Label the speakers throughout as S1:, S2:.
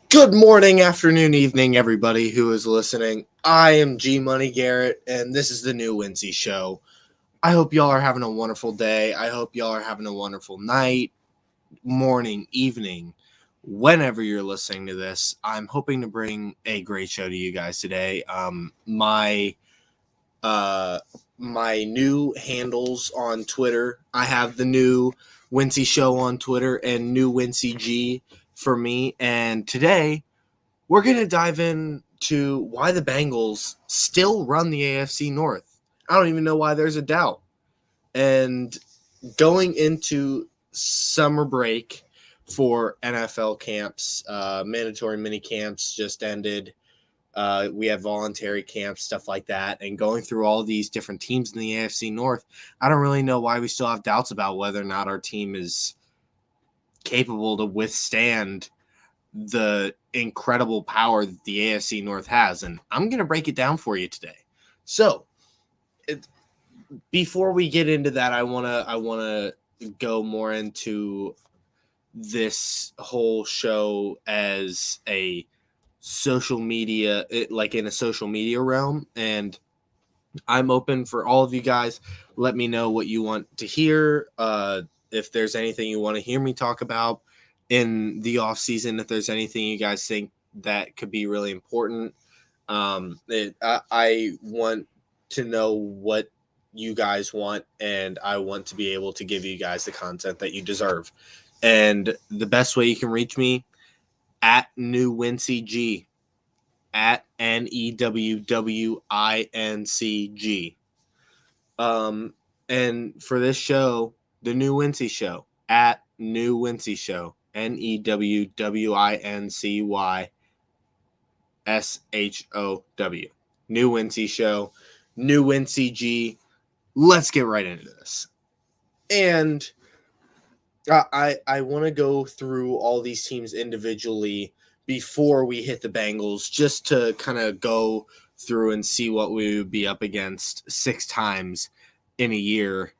S1: Good morning, afternoon, evening, everybody who is listening. I am G Money Garrett, and this is the new Wincy Show. I hope y'all are having a wonderful day. I hope y'all are having a wonderful night, morning, evening, whenever you're listening to this. I'm hoping to bring a great show to you guys today. Uh, my new handles on Twitter. I have the new Wincy Show on Twitter and new Wincy G for me. And today we're going to dive into why the Bengals still run the AFC North. I don't even know why there's a doubt. And going into summer break for NFL camps, mandatory mini camps just ended. We have voluntary camps, stuff like that. And going through all these different teams in the AFC North, I don't really know why we still have doubts about whether or not our team is capable to withstand the incredible power that the AFC North has, and I'm going to break it down for you today. So, before we get into that, I want to go more into this whole show as a social media, like in a social media realm, and I'm open for all of you guys. Let me know what you want to hear. If there's anything you want to hear me talk about in the off season, if there's anything you guys think that could be really important, I want to know what you guys want, and I want to be able to give you guys the content that you deserve. And the best way you can reach me at New Wincy G at NEWWINCG. And for this show, the New Wincy Show at New Wincy Show, NEWWINCYSHOW. New Wincy Show, New Wincy G. Let's get right into this. And I want to go through all these teams individually before we hit the Bengals, just to kind of go through and see what we would be up against 6 times in a year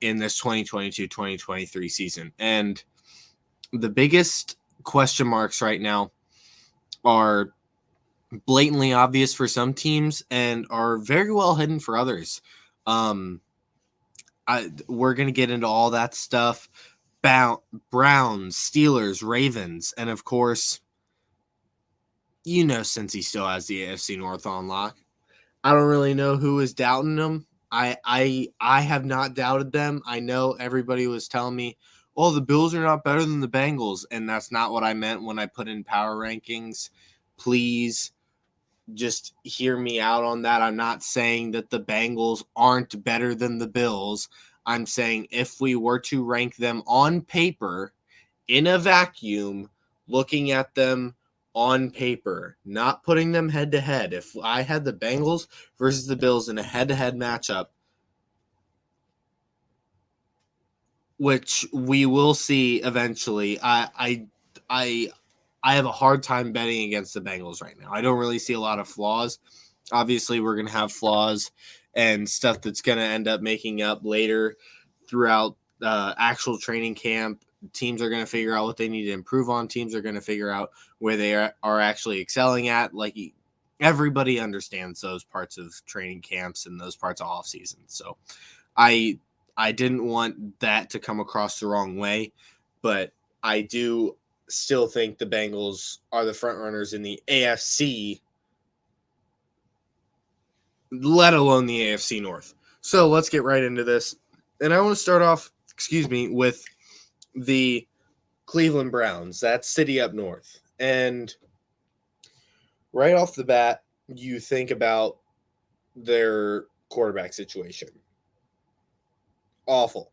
S1: in this 2022-2023 season. And the biggest question marks right now are blatantly obvious for some teams and are very well hidden for others. We're going to get into all that stuff. Browns, Steelers, Ravens, and of course, since he still has the AFC North on lock. I don't really know who is doubting them. I have not doubted them. I know everybody was telling me, "Oh, the Bills are not better than the Bengals," and that's not what I meant when I put in power rankings. Please just hear me out on that. I'm not saying that the Bengals aren't better than the Bills. I'm saying if we were to rank them on paper in a vacuum, looking at them on paper, not putting them head to head. If I had the Bengals versus the Bills in a head to head matchup, which we will see eventually, I have a hard time betting against the Bengals right now. I don't really see a lot of flaws. Obviously, we're going to have flaws and stuff that's going to end up making up later throughout actual training camp. Teams are going to figure out what they need to improve on. Teams are going to figure out where they are actually excelling at. Like, everybody understands those parts of training camps and those parts of off season. So I didn't want that to come across the wrong way, but I do still think the Bengals are the front runners in the AFC, let alone the AFC North. So let's get right into this. And I want to start off, with the Cleveland Browns, that city up north. And right off the bat, you think about their quarterback situation. Awful.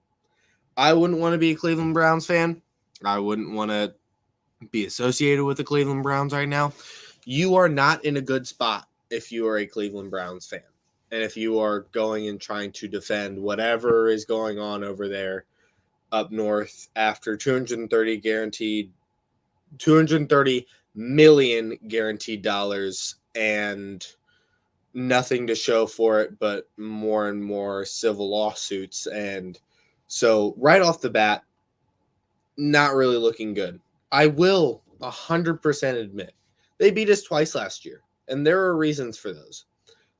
S1: I wouldn't want to be a Cleveland Browns fan. I wouldn't want to be associated with the Cleveland Browns right now. You are not in a good spot if you are a Cleveland Browns fan. And if you are going and trying to defend whatever is going on over there up north after 230 million guaranteed dollars and nothing to show for it but more and more civil lawsuits. And so right off the bat, not really looking good. I will 100% admit they beat us twice last year, and there are reasons for those.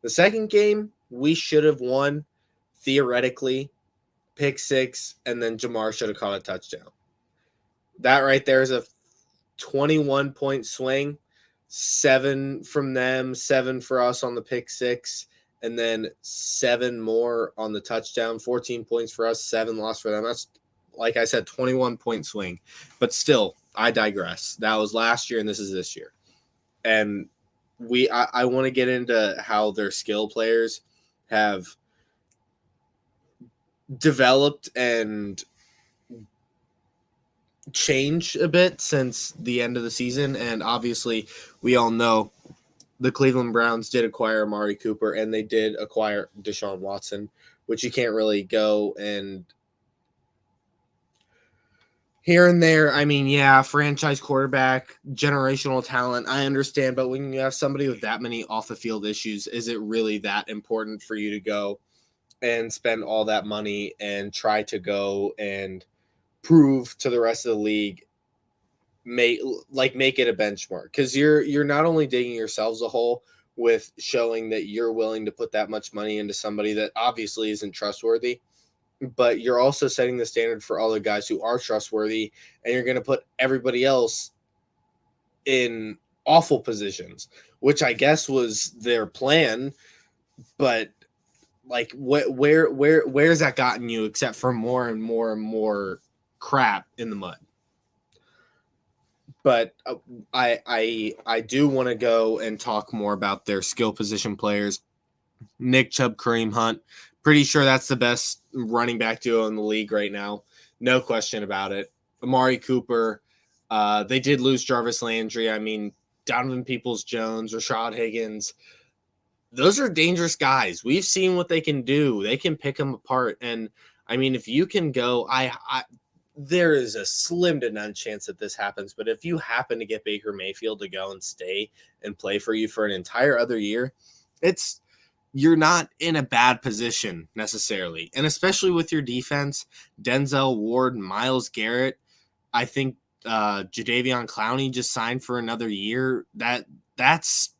S1: The second game, we should have won, theoretically, pick six, and then Jamar should have caught a touchdown. That right there is a 21-point swing. 7 from them, 7 for us on the pick six, and then 7 more on the touchdown. 14 points for us, 7 lost for them. That's, like I said, 21-point swing. But still, I digress. That was last year, and this is this year. And I want to get into how their skill players have developed and changed a bit since the end of the season. And obviously, we all know the Cleveland Browns did acquire Amari Cooper, and they did acquire Deshaun Watson, which you can't really go and here and there. I mean, yeah, franchise quarterback, generational talent, I understand, but when you have somebody with that many off the field issues, is it really that important for you to go and spend all that money and try to go and prove to the rest of the league, make it a benchmark? Because you're not only digging yourselves a hole with showing that you're willing to put that much money into somebody that obviously isn't trustworthy, but you're also setting the standard for all the guys who are trustworthy, and you're going to put everybody else in awful positions, which I guess was their plan. But like, where's that gotten you except for more and more and more crap in the mud? But I do want to go and talk more about their skill position players. Nick Chubb, Kareem Hunt. Pretty sure that's the best running back duo in the league right now. No question about it. Amari Cooper. They did lose Jarvis Landry. I mean, Donovan Peoples-Jones, Rashad Higgins. Those are dangerous guys. We've seen what they can do. They can pick them apart. And, I mean, if you can go, there is a slim to none chance that this happens. But if you happen to get Baker Mayfield to go and stay and play for you for an entire other year, you're not in a bad position necessarily. And especially with your defense, Denzel Ward, Myles Garrett, I think Jadeveon Clowney just signed for another year. That's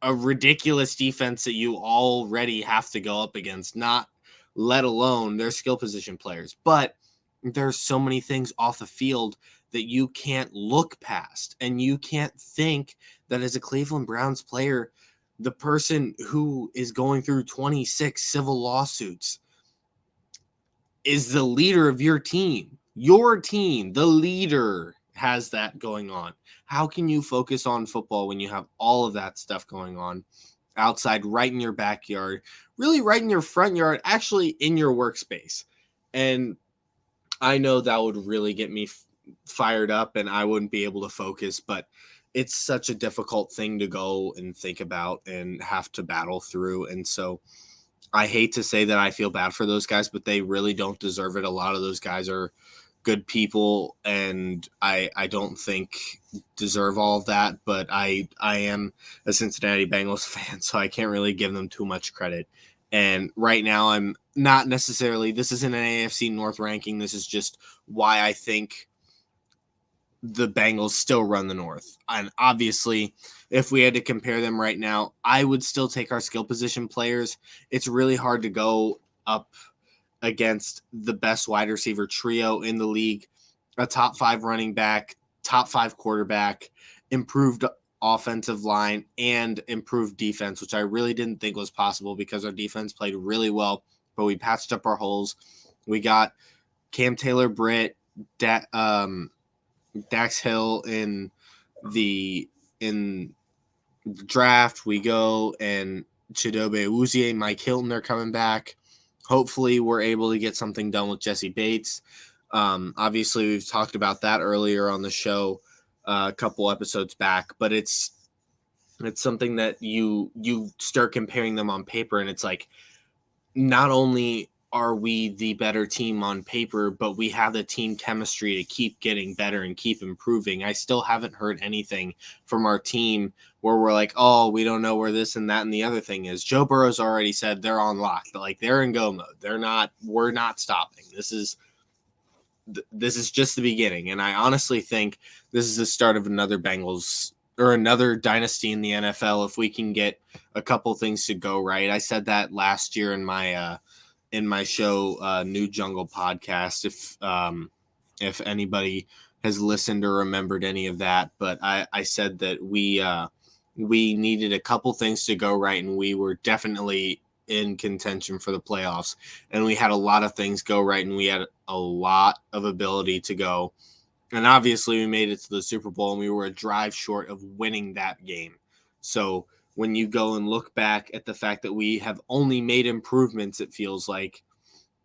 S1: a ridiculous defense that you already have to go up against, not let alone their skill position players. But there's so many things off the field that you can't look past, and you can't think that as a Cleveland Browns player, the person who is going through 26 civil lawsuits is the leader of your team. Your team, the leader, has that going on. How can you focus on football when you have all of that stuff going on outside, right in your backyard, really right in your front yard, actually in your workspace? And I know that would really get me fired up, and I wouldn't be able to focus, but it's such a difficult thing to go and think about and have to battle through. And so I hate to say that I feel bad for those guys, but they really don't deserve it. A lot of those guys are good people, and I don't think deserve all of that. But I am a Cincinnati Bengals fan, so I can't really give them too much credit. And right now, I'm not necessarily – this isn't an AFC North ranking. This is just why I think the Bengals still run the North. And obviously, if we had to compare them right now, I would still take our skill position players. It's really hard to go up against the best wide receiver trio in the league, a top 5 running back, top 5 quarterback, improved offensive line, and improved defense, which I really didn't think was possible because our defense played really well, but we patched up our holes. We got Cam Taylor-Britt, Dax Hill in the draft. We go and Chidobe Awuzie, Mike Hilton, they're coming back. Hopefully we're able to get something done with Jesse Bates. Obviously we've talked about that earlier on the show a couple episodes back, but it's something that you start comparing them on paper, and it's like, not only are we the better team on paper, but we have the team chemistry to keep getting better and keep improving. I still haven't heard anything from our team where we're like, oh, we don't know where this and that and the other thing is. Joe Burrow's already said they're on lock. Like, they're in go mode. We're not stopping. This is this is just the beginning, and I honestly think this is the start of another Bengals or another dynasty in the NFL if we can get a couple things to go right. I said that last year in my show, New Jungle podcast. If anybody has listened or remembered any of that, but I said that we needed a couple things to go right, and we were definitely in contention for the playoffs, and we had a lot of things go right, and we had a lot of ability to go, and obviously we made it to the Super Bowl, and we were a drive short of winning that game. So when you go and look back at the fact that we have only made improvements, it feels like,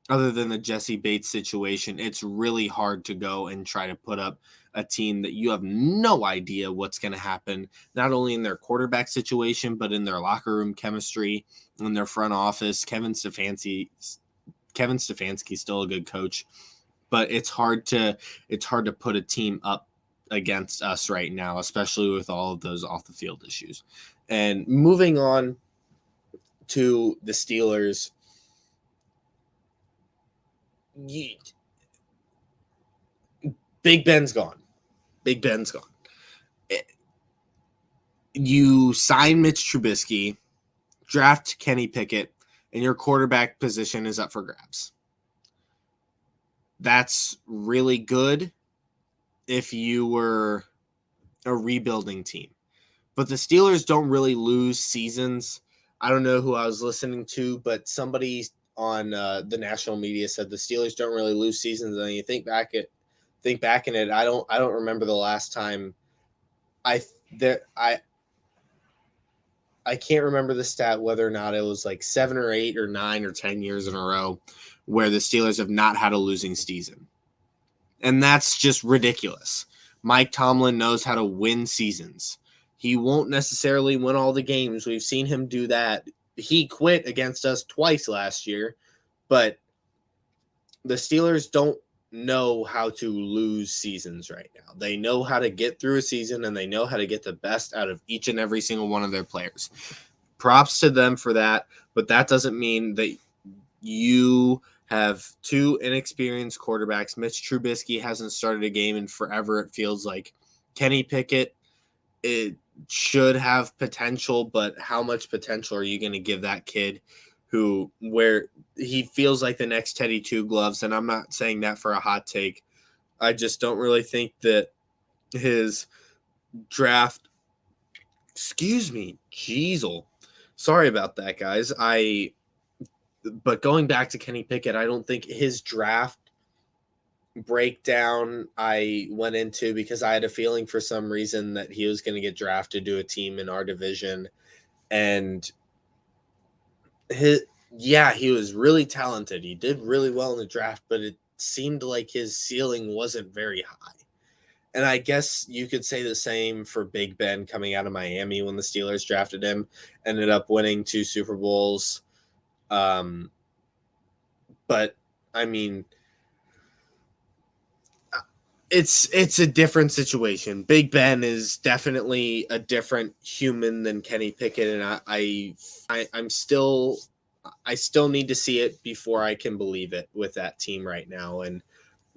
S1: other than the Jesse Bates situation, it's really hard to go and try to put up a team that you have no idea what's going to happen, not only in their quarterback situation, but in their locker room chemistry, in their front office. Kevin Stefanski's still a good coach, but it's hard to put a team up against us right now, especially with all of those off the field issues. And moving on to the Steelers, Big Ben's gone. You sign Mitch Trubisky, draft Kenny Pickett, and your quarterback position is up for grabs. That's really good if you were a rebuilding team. But the Steelers don't really lose seasons. I don't know who I was listening to, but somebody on the national media said the Steelers don't really lose seasons. And you think back in it, I don't remember the last time I can't remember the stat whether or not it was like 7 or 8 or 9 or 10 years in a row where the Steelers have not had a losing season. And that's just ridiculous. Mike Tomlin knows how to win seasons. He won't necessarily win all the games. We've seen him do that. He quit against us twice last year, but the Steelers don't know how to lose seasons right now. They know how to get through a season, and they know how to get the best out of each and every single one of their players. Props to them for that, but that doesn't mean that you have two inexperienced quarterbacks. Mitch Trubisky hasn't started a game in forever, it feels like. Kenny Pickett, it should have potential, but how much potential are you going to give that kid where he feels like the next Teddy Two Gloves? And I'm not saying that for a hot take. I just don't really think that his draft, Jeezel. Sorry about that, guys. But going back to Kenny Pickett, I don't think his draft breakdown I went into because I had a feeling for some reason that he was going to get drafted to a team in our division. And he was really talented. He did really well in the draft, but it seemed like his ceiling wasn't very high. And I guess you could say the same for Big Ben coming out of Miami when the Steelers drafted him, ended up winning 2 Super Bowls. But I mean, it's a different situation. Big Ben is definitely a different human than Kenny Pickett, and I still need to see it before I can believe it with that team right now. And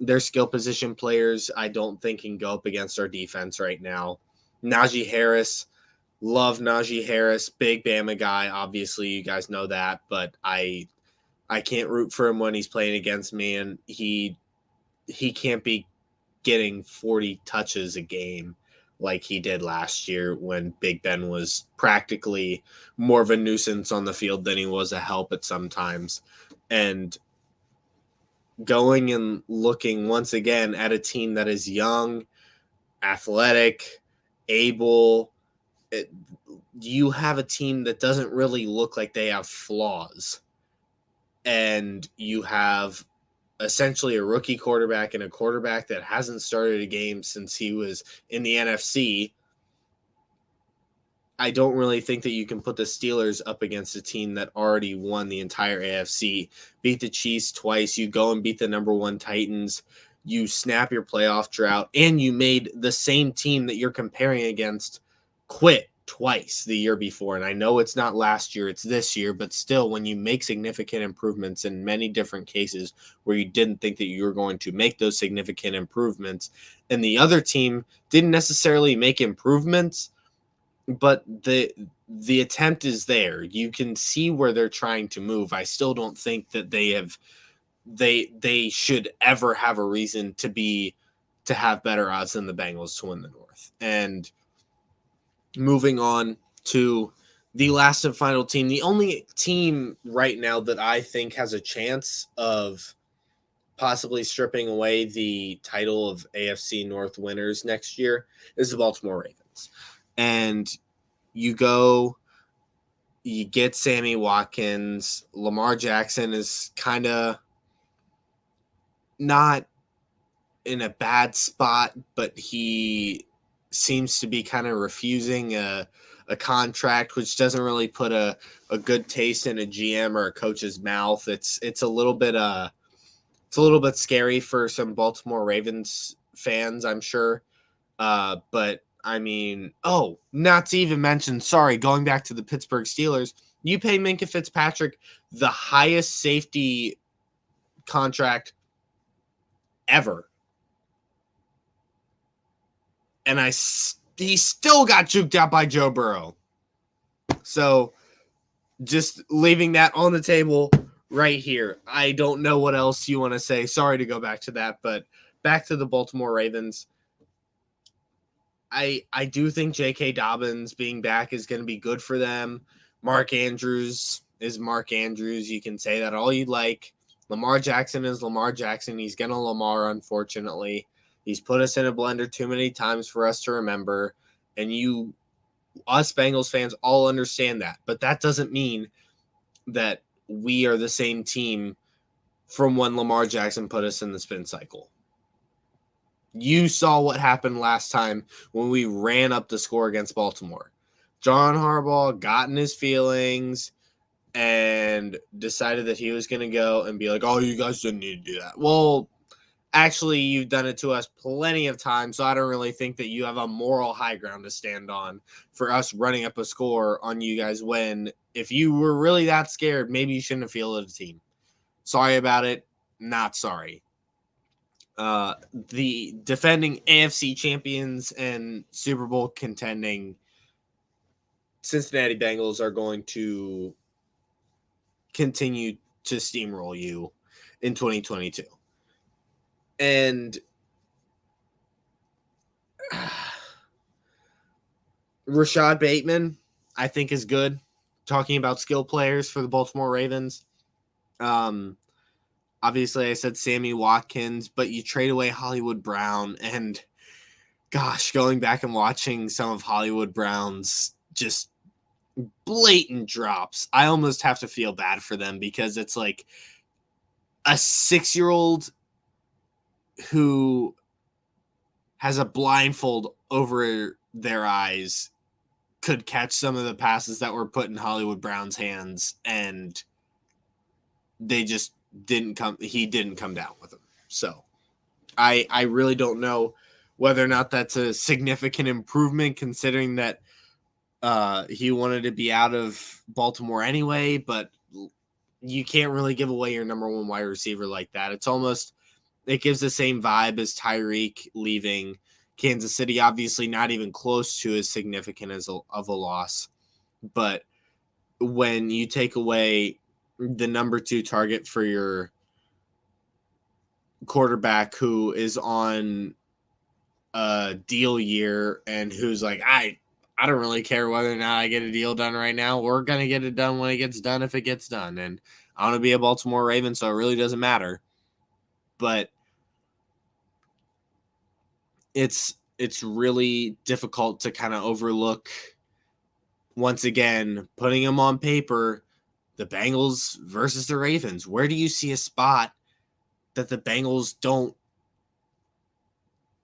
S1: their skill position players, I don't think can go up against our defense right now. Najee Harris, love Najee Harris, big Bama guy. Obviously, you guys know that, but I can't root for him when he's playing against me, and he can't be getting 40 touches a game like he did last year when Big Ben was practically more of a nuisance on the field than he was a help at some times. And going and looking once again at a team that is young, athletic, able, you have a team that doesn't really look like they have flaws. And you have essentially a rookie quarterback and a quarterback that hasn't started a game since he was in the NFC. I don't really think that you can put the Steelers up against a team that already won the entire AFC, beat the Chiefs twice. You go and beat the number 1 Titans. You snap your playoff drought, and you made the same team that you're comparing against quit twice the year before. And I know it's not last year, it's this year, but still, when you make significant improvements in many different cases where you didn't think that you were going to make those significant improvements, and the other team didn't necessarily make improvements, but the attempt is there. You can see where they're trying to move. I still don't think that they should ever have a reason to have better odds than the Bengals to win the North. And moving on to the last and final team, the only team right now that I think has a chance of possibly stripping away the title of AFC North winners next year is the Baltimore Ravens. And you get Sammy Watkins. Lamar Jackson is kind of not in a bad spot, but he seems to be kind of refusing a contract, which doesn't really put a good taste in a GM or a coach's mouth. It's a little bit scary for some Baltimore Ravens fans, I'm sure. But I mean, not to even mention, going back to the Pittsburgh Steelers, you pay Minkah Fitzpatrick the highest safety contract ever. And he still got juked out by Joe Burrow. So just leaving that on the table right here. I don't know what else you want to say. Sorry to go back to that, but back to the Baltimore Ravens. I do think J.K. Dobbins being back is going to be good for them. Mark Andrews is Mark Andrews. You can say that all you'd like. Lamar Jackson is Lamar Jackson. He's going to Lamar, unfortunately. He's put us in a blender too many times for us to remember. And us Bengals fans all understand that. But that doesn't mean that we are the same team from when Lamar Jackson put us in the spin cycle. You saw what happened last time when we ran up the score against Baltimore. John Harbaugh got in his feelings and decided that he was going to go and be like, oh, you guys didn't need to do that. Well, actually, you've done it to us plenty of times, so I don't really think that you have a moral high ground to stand on for us running up a score on you guys when, if you were really that scared, maybe you shouldn't have fielded a team. Sorry about it. Not sorry. The defending AFC champions and Super Bowl contending Cincinnati Bengals are going to continue to steamroll you in 2022. And Rashad Bateman, I think, is good. Talking about skill players for the Baltimore Ravens. Obviously, I said Sammy Watkins, but you trade away Hollywood Brown. And, gosh, going back and watching some of Hollywood Brown's just blatant drops, I almost have to feel bad for them because it's like a 6-year-old who has a blindfold over their eyes could catch some of the passes that were put in Hollywood Brown's hands, and they just he didn't come down with them. So I really don't know whether or not that's a significant improvement considering that he wanted to be out of Baltimore anyway, but you can't really give away your number one wide receiver like that. It gives the same vibe as Tyreek leaving Kansas City. Obviously not even close to as significant of a loss. But when you take away the number 2 target for your quarterback who is on a deal year and who's like, I don't really care whether or not I get a deal done right now. We're going to get it done when it gets done if it gets done. And I want to be a Baltimore Raven, so it really doesn't matter. But it's really difficult to kind of overlook, once again, putting them on paper, the Bengals versus the Ravens. Where do you see a spot that the Bengals don't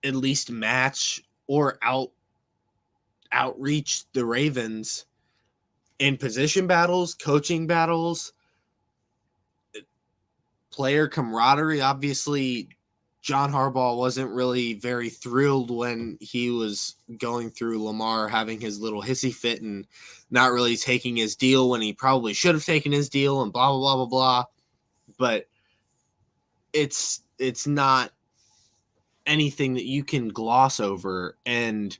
S1: at least match or outreach the Ravens in position battles, coaching battles, player camaraderie? Obviously, John Harbaugh wasn't really very thrilled when he was going through Lamar having his little hissy fit and not really taking his deal when he probably should have taken his deal and blah, blah, blah, blah, blah. But it's not anything that you can gloss over. And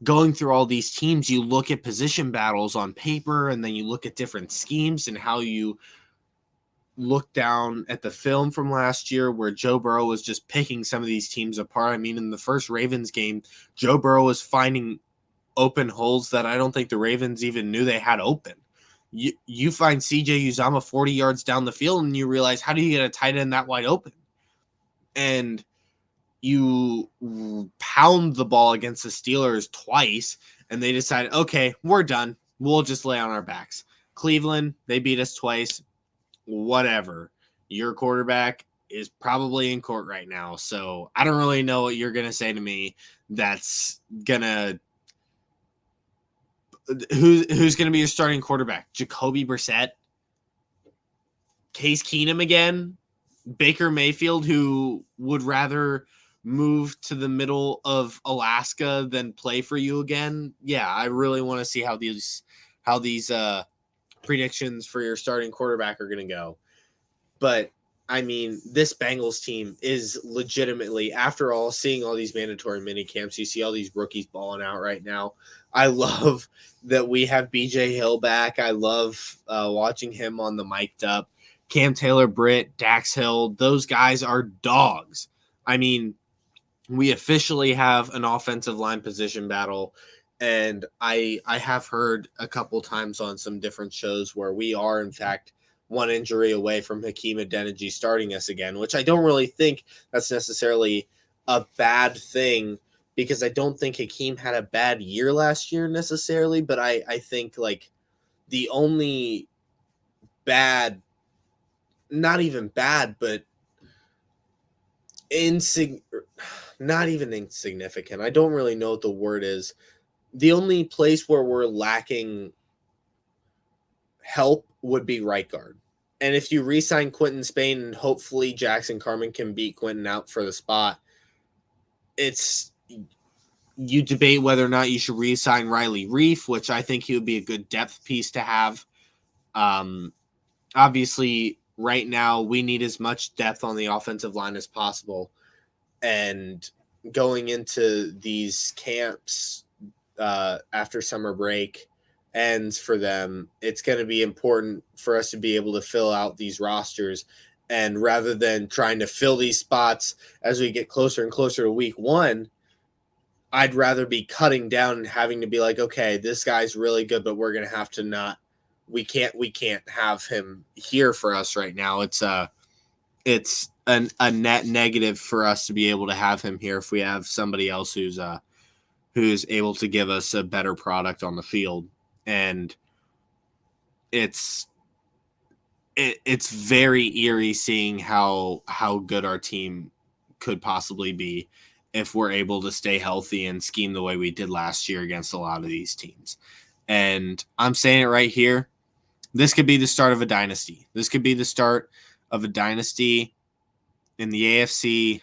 S1: going through all these teams, you look at position battles on paper, and then you look at different schemes and how you look down at the film from last year where Joe Burrow was just picking some of these teams apart. I mean, in the first Ravens game, Joe Burrow was finding open holes that I don't think the Ravens even knew they had open. You find CJ Uzama 40 yards down the field and you realize, how do you get a tight end that wide open? And you pound the ball against the Steelers twice and they decided, okay, we're done. We'll just lay on our backs. Cleveland, they beat us twice. Whatever. Your quarterback is probably in court right now. So I don't really know what you're going to say to me that's going to who's going to be your starting quarterback? Jacoby Brissett? Case Keenum again? Baker Mayfield, who would rather move to the middle of Alaska than play for you again? Yeah, I really want to see how these predictions for your starting quarterback are going to go. But I mean, this Bengals team is legitimately, after all, seeing all these mandatory mini camps, you see all these rookies balling out right now. I love that we have BJ Hill back. I love watching him on the mic'd up. Cam Taylor-Britt, Dax Hill, those guys are dogs. I mean, we officially have an offensive line position battle. And I have heard a couple times on some different shows where we are, in fact, one injury away from Hakeem Adeniji starting us again, which I don't really think that's necessarily a bad thing because I don't think Hakeem had a bad year last year necessarily, but I think like the only bad, not even bad, but not even insignificant. I don't really know what the word is. The only place where we're lacking help would be right guard. And if you re-sign Quentin Spain and hopefully Jackson Carman can beat Quentin out for the spot, you debate whether or not you should re-sign Riley Reif, which I think he would be a good depth piece to have. Obviously, right now we need as much depth on the offensive line as possible. And going into these camps after summer break ends for them, it's going to be important for us to be able to fill out these rosters. And rather than trying to fill these spots as we get closer and closer to week one, I'd rather be cutting down and having to be like, okay, this guy's really good, but we're going to have to we can't have him here for us right now. It's a net negative for us to be able to have him here if we have somebody else who's able to give us a better product on the field. And it's very eerie seeing how good our team could possibly be if we're able to stay healthy and scheme the way we did last year against a lot of these teams. And I'm saying it right here. This could be the start of a dynasty. This could be the start of a dynasty in the AFC.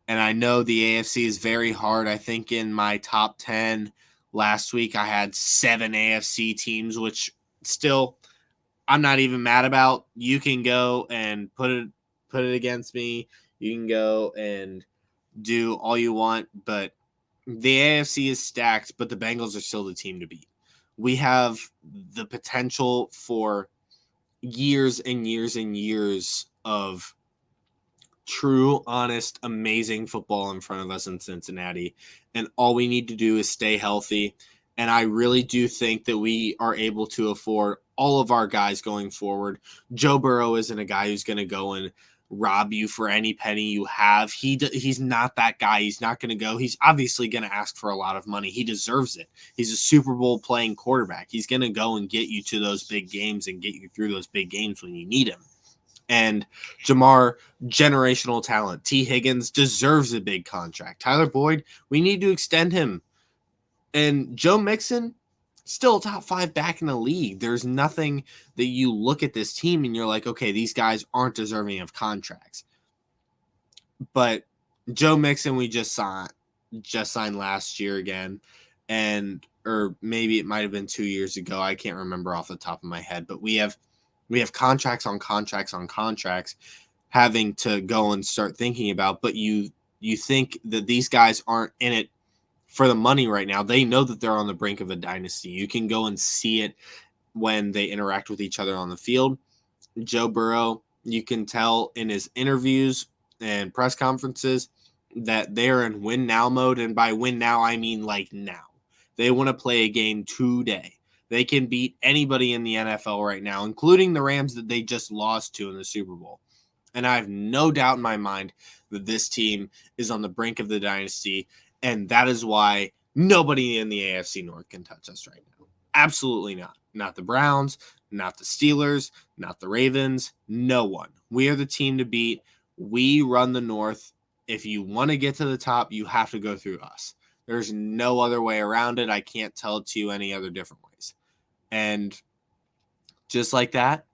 S1: And I know the AFC is very hard. I think in my top 10 last week, I had 7 AFC teams, which still I'm not even mad about. You can go and put it against me. You can go and do all you want, but the AFC is stacked, but the Bengals are still the team to beat. We have the potential for years and years and years of true, honest, amazing football in front of us in Cincinnati. And all we need to do is stay healthy. And I really do think that we are able to afford all of our guys going forward. Joe Burrow isn't a guy who's going to go and rob you for any penny you have. He's not that guy. He's not going to go. He's obviously going to ask for a lot of money. He deserves it. He's a Super Bowl playing quarterback. He's going to go and get you to those big games and get you through those big games when you need him. And Jamar, generational talent. T. Higgins deserves a big contract. Tyler Boyd, we need to extend him. And Joe Mixon, still a top 5 back in the league. There's nothing that you look at this team and you're like, okay, these guys aren't deserving of contracts. But Joe Mixon, we just signed last year again, or maybe it might have been 2 years ago. I can't remember off the top of my head, but we have contracts on contracts on contracts having to go and start thinking about. But you think that these guys aren't in it for the money right now. They know that they're on the brink of a dynasty. You can go and see it when they interact with each other on the field. Joe Burrow, you can tell in his interviews and press conferences that they're in win now mode. And by win now, I mean like now. They want to play a game today. They can beat anybody in the NFL right now, including the Rams that they just lost to in the Super Bowl. And I have no doubt in my mind that this team is on the brink of the dynasty. And that is why nobody in the AFC North can touch us right now. Absolutely not. Not the Browns, not the Steelers, not the Ravens, no one. We are the team to beat. We run the North. If you want to get to the top, you have to go through us. There's no other way around it. I can't tell it to you any other different ways. And just like that,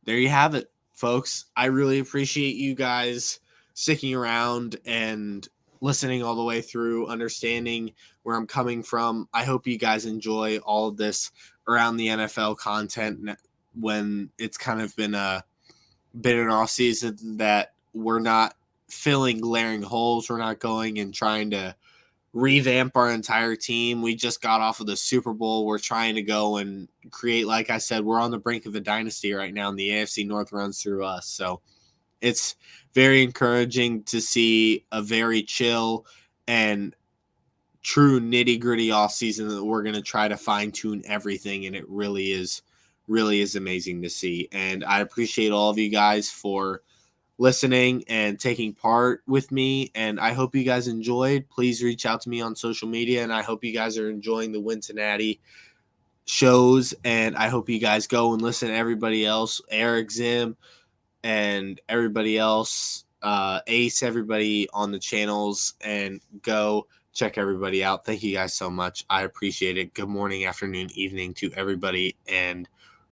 S1: there you have it, folks. I really appreciate you guys sticking around and listening all the way through, understanding where I'm coming from. I hope you guys enjoy all of this around the NFL content when it's kind of been an off season that we're not filling glaring holes. We're not going and trying to revamp our entire team. We just got off of the Super Bowl. We're trying to go and create, like I said, we're on the brink of a dynasty right now, and the AFC North runs through us. So it's very encouraging to see a very chill and true nitty-gritty off season that we're going to try to fine-tune everything, and it really is amazing to see. And I appreciate all of you guys for listening and taking part with me, and I hope you guys enjoyed. Please reach out to me on social media, and I hope you guys are enjoying the Wincinnati shows, and I hope you guys go and listen to everybody else, Eric Zim and everybody else, Ace, everybody on the channels, and go check everybody out. Thank you guys so much. I appreciate it. Good morning, afternoon, evening to everybody, and